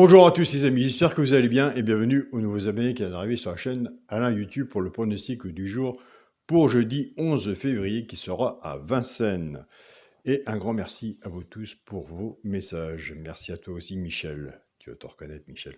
Bonjour à tous les amis, j'espère que vous allez bien et bienvenue aux nouveaux abonnés qui viennent d'arriver sur la chaîne Alain YouTube pour le pronostic du jour pour jeudi 11 février qui sera à Vincennes. Et un grand merci à vous tous pour vos messages. Merci à toi aussi Michel, tu vas te reconnaître Michel.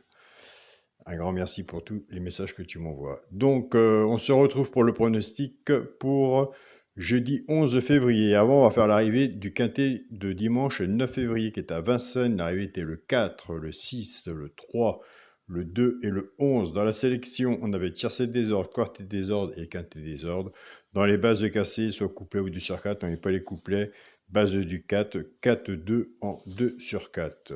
Un grand merci pour tous les messages que tu m'envoies. Donc on se retrouve pour le pronostic pour jeudi 11 février. Avant, on va faire l'arrivée du quintet de dimanche 9 février qui est à Vincennes. L'arrivée était le 4, le 6, le 3, le 2 et le 11. Dans la sélection, on avait tiercé des ordres, quartet des ordres et quintet des ordres. Dans les bases de cassé, soit couplet ou 2 sur 4, on n'est pas les couplets. Base du 4, 4-2 en 2 sur 4.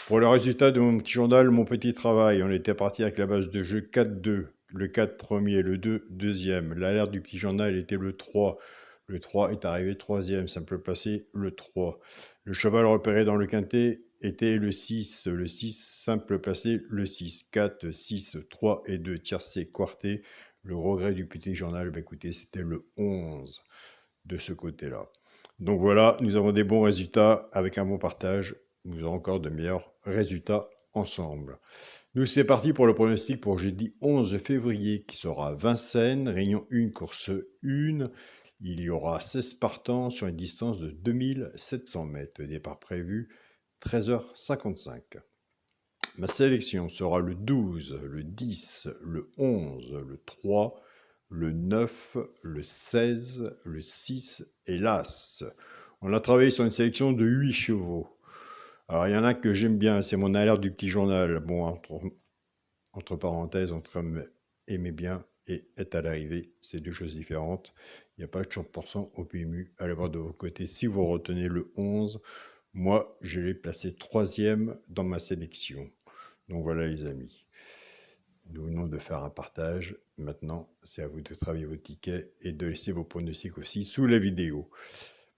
Pour le résultat de mon petit journal, mon petit travail, on était parti avec la base de jeu 4-2. Le 4 premier, le 2 deuxième. L'alerte du petit journal était le 3. Le 3 est arrivé troisième, simple placé, le 3. Le cheval repéré dans le quintet était le 6. Le 6, simple placé, le 6. 4, 6, 3 et 2, tiercé, quarté. Le regret du petit journal, écoutez, c'était le 11 de ce côté-là. Donc voilà, nous avons des bons résultats avec un bon partage. Nous aurons encore de meilleurs résultats ensemble. Nous, c'est parti pour le pronostic pour jeudi 11 février qui sera à Vincennes, réunion 1, course 1. Il y aura 16 partants sur une distance de 2700 mètres. Départ prévu 13h55. Ma sélection sera le 12, le 10, le 11, le 3, le 9, le 16, le 6 et l'As. On a travaillé sur une sélection de 8 chevaux. Alors, il y en a que j'aime bien, c'est mon alerte du petit journal. Bon, entre parenthèses, entre aimer bien et être à l'arrivée, c'est deux choses différentes. Il n'y a pas de 100% au PMU. Allez voir de vos côtés si vous retenez le 11. Moi, je l'ai placé troisième dans ma sélection. Donc voilà les amis. Nous venons de faire un partage. Maintenant, c'est à vous de travailler vos tickets et de laisser vos pronostics aussi sous la vidéo.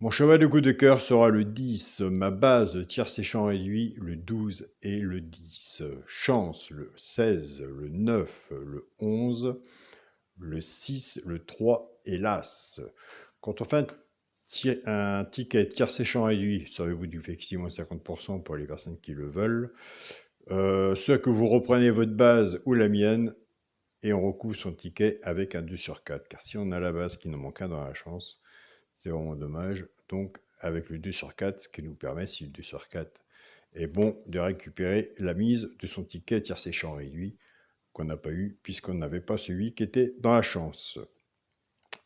Mon cheval de coup de cœur sera le 10. Ma base tiercé champ réduit, le 12 et le 10. Chance, le 16, le 9, le 11, le 6, le 3 et l'As. Quand on fait un ticket tiercé champ réduit, savez-vous du maximum 50% pour les personnes qui le veulent. Soit que vous reprenez votre base ou la mienne et on recouvre son ticket avec un 2 sur 4. Car si on a la base qui nous manque un dans la chance, c'est vraiment dommage. Donc avec le 2 sur 4, ce qui nous permet, si le 2 sur 4 est bon, de récupérer la mise de son ticket tiercé champ réduit qu'on n'a pas eu puisqu'on n'avait pas celui qui était dans la chance.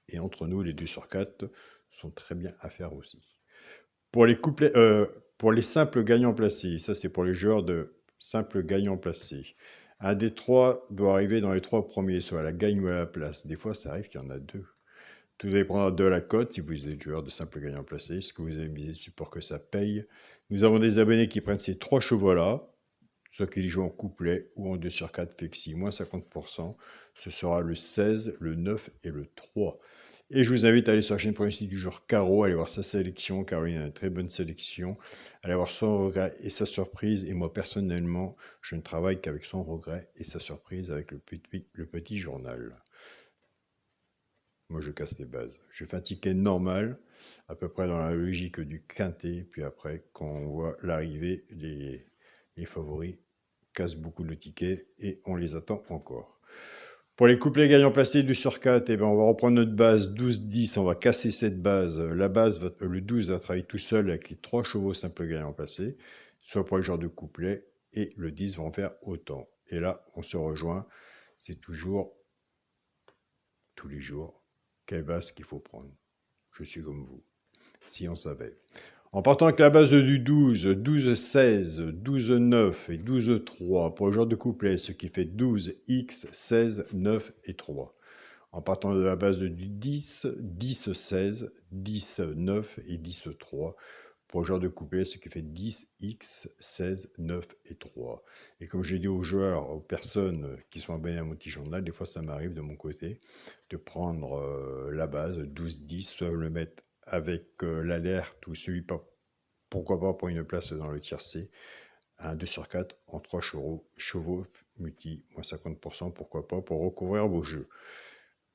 Et entre nous, les 2 sur 4 sont très bien à faire aussi. Pour les couplets, pour les simples gagnants placés, ça c'est pour les joueurs de simples gagnants placés. Un des trois doit arriver dans les trois premiers, soit à la gagne ou à la place. Des fois, ça arrive qu'il y en a deux. Tout dépendra de la cote, si vous êtes joueur de simples gagnants placés, ce que vous avez misé dessus pour que ça paye. Nous avons des abonnés qui prennent ces trois chevaux-là, soit qu'ils jouent en couplet ou en 2 sur 4 flexi, moins 50%. Ce sera le 16, le 9 et le 3. Et je vous invite à aller sur la chaîne pronostic du jour Caro, aller voir sa sélection. Caroline a une très bonne sélection. Aller voir son regret et sa surprise. Et moi, personnellement, je ne travaille qu'avec son regret et sa surprise avec le petit journal. Moi, je casse les bases. Je fais un ticket normal, à peu près dans la logique du quintet. Puis après, quand on voit l'arrivée, les favoris cassent beaucoup de tickets et on les attend encore. Pour les couplets gagnants placés 2 sur 4, eh ben on va reprendre notre base 12-10, on va casser cette base. La base, le 12 va travailler tout seul avec les 3 chevaux simples gagnants placés, soit pour les genres de couplet, et le 10 va en faire autant. Et là, on se rejoint, c'est toujours, tous les jours, quelle base qu'il faut prendre. Je suis comme vous, si on savait. En partant avec la base du 12, 12-16, 12-9 et 12-3 pour le genre de couplet, ce qui fait 12x, 16, 9 et 3. En partant de la base du 10, 10-16, 10-9 et 10-3 pour le genre de couplet, ce qui fait 10x, 16, 9 et 3. Et comme j'ai dit aux joueurs, aux personnes qui sont abonnés à mon petit journal, des fois ça m'arrive de mon côté de prendre la base 12-10, soit le mettre avec l'alerte ou celui pas, pourquoi pas pour une place dans le tiercé, un 2 sur 4 en 3 chevaux multi, moins 50%, pourquoi pas, pour recouvrir vos jeux.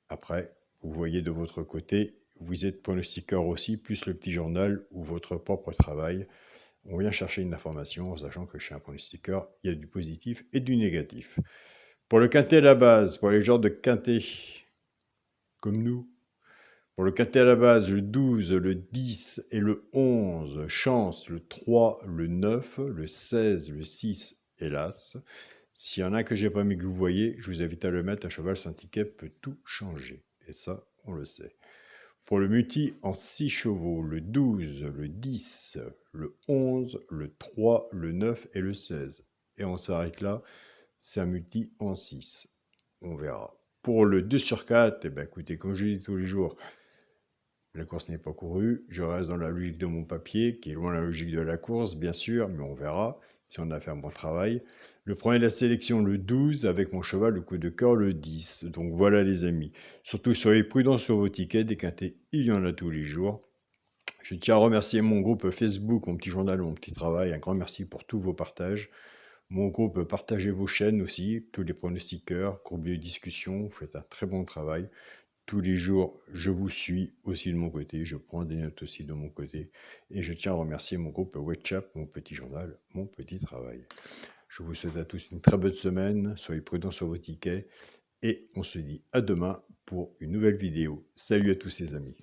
Après, vous voyez de votre côté, vous êtes pronostiqueur aussi, plus le petit journal ou votre propre travail. On vient chercher une information en sachant que chez un pronostiqueur, il y a du positif et du négatif. Pour le quintet à la base, pour les genres de quintet comme nous, pour le quintet à la base, le 12, le 10 et le 11, chance, le 3, le 9, le 16, le 6 et l'As. S'il y en a un que j'ai pas mis que vous voyez, je vous invite à le mettre, un cheval sans ticket peut tout changer. Et ça, on le sait. Pour le multi en 6 chevaux, le 12, le 10, le 11, le 3, le 9 et le 16. Et on s'arrête là, c'est un multi en 6. On verra. Pour le 2 sur 4, eh ben, écoutez, comme je dis tous les jours, la course n'est pas courue, je reste dans la logique de mon papier, qui est loin de la logique de la course, bien sûr, mais on verra si on a fait un bon travail. Le premier de la sélection, le 12, avec mon cheval, le coup de cœur, le 10. Donc voilà les amis. Surtout, soyez prudents sur vos tickets, des quintés, il y en a tous les jours. Je tiens à remercier mon groupe Facebook, mon petit journal, mon petit travail. Un grand merci pour tous vos partages. Mon groupe, partagez vos chaînes aussi, tous les pronostiqueurs, groupe de discussion, vous faites un très bon travail. Tous les jours, je vous suis aussi de mon côté, je prends des notes aussi de mon côté. Et je tiens à remercier mon groupe WhatsApp, mon petit journal, mon petit travail. Je vous souhaite à tous une très bonne semaine, soyez prudents sur vos tickets et on se dit à demain pour une nouvelle vidéo. Salut à tous les amis.